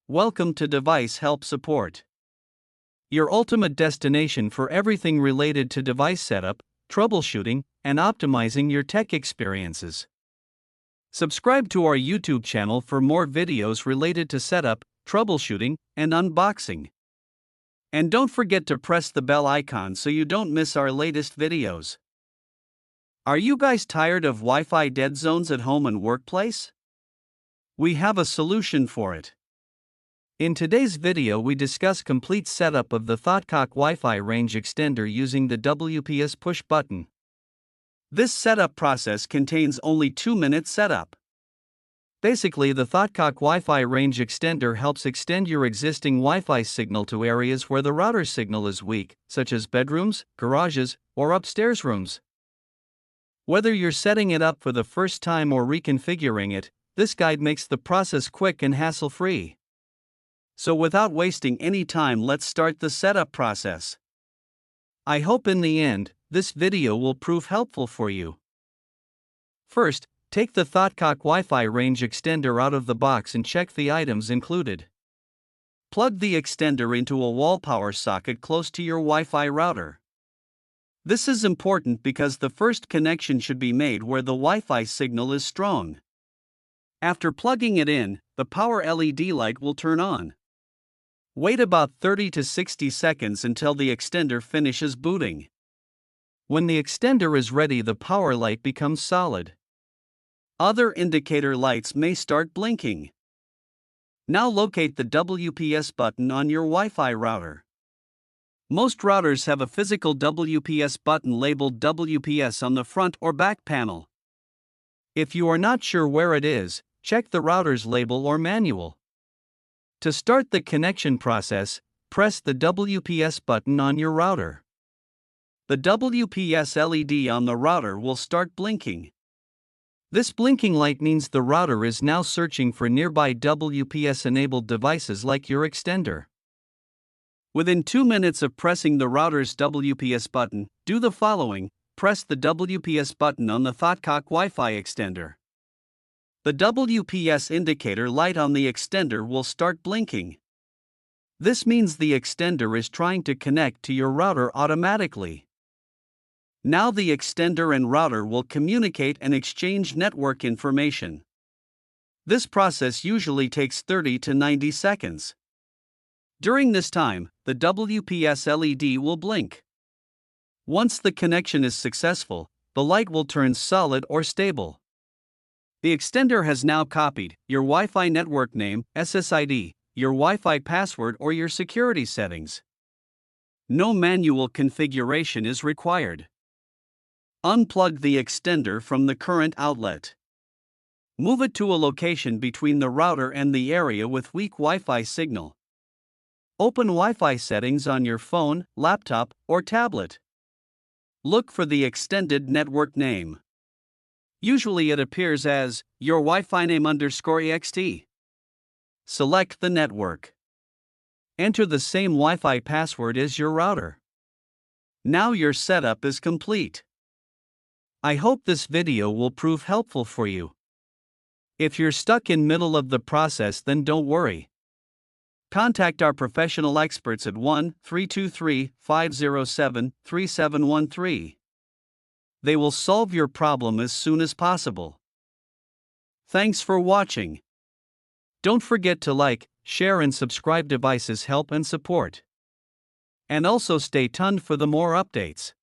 Welcome to Device Help Support, your ultimate destination for everything related to device setup, troubleshooting, and optimizing your tech experiences. Subscribe to our YouTube channel for more videos related to setup, troubleshooting, and unboxing. And don't forget to press the bell icon so you don't miss our latest videos. Are you guys tired of Wi-Fi dead zones at home and workplace? We have a solution for it. In today's video we discuss complete setup of the THOTCOC Wi-Fi Range Extender using the WPS push button. This setup process contains only 2-minute setup. Basically, the THOTCOC Wi-Fi Range Extender helps extend your existing Wi-Fi signal to areas where the router signal is weak, such as bedrooms, garages, or upstairs rooms. Whether you're setting it up for the first time or reconfiguring it, this guide makes the process quick and hassle-free. So without wasting any time, let's start the setup process. I hope in the end, this video will prove helpful for you. First, take the THOTCOC Wi-Fi Range Extender out of the box and check the items included. Plug the extender into a wall power socket close to your Wi-Fi router. This is important because the first connection should be made where the Wi-Fi signal is strong. After plugging it in, the power LED light will turn on. Wait about 30 to 60 seconds until the extender finishes booting. When the extender is ready, the power light becomes solid. Other indicator lights may start blinking. Now locate the WPS button on your Wi-Fi router. Most routers have a physical WPS button labeled WPS on the front or back panel. If you are not sure where it is, check the router's label or manual. To start the connection process, press the WPS button on your router. The WPS LED on the router will start blinking. This blinking light means the router is now searching for nearby WPS-enabled devices like your extender. Within 2 minutes of pressing the router's WPS button, do the following: press the WPS button on the THOTCOC Wi-Fi extender. The WPS indicator light on the extender will start blinking. This means the extender is trying to connect to your router automatically. Now the extender and router will communicate and exchange network information. This process usually takes 30 to 90 seconds. During this time, the WPS LED will blink. Once the connection is successful, the light will turn solid or stable. The extender has now copied your Wi-Fi network name, SSID, your Wi-Fi password, or your security settings. No manual configuration is required. Unplug the extender from the current outlet. Move it to a location between the router and the area with weak Wi-Fi signal. Open Wi-Fi settings on your phone, laptop, or tablet. Look for the extended network name. Usually it appears as your Wi-Fi name _ext. Select the network. Enter the same Wi-Fi password as your router. Now your setup is complete. I hope this video will prove helpful for you. If you're stuck in middle of the process, then don't worry. Contact our professional experts at 1-323-507-3713. They will solve your problem as soon as possible. Thanks for watching. Don't forget to like, share and subscribe. Devices Help and Support. And also stay tuned for the more updates.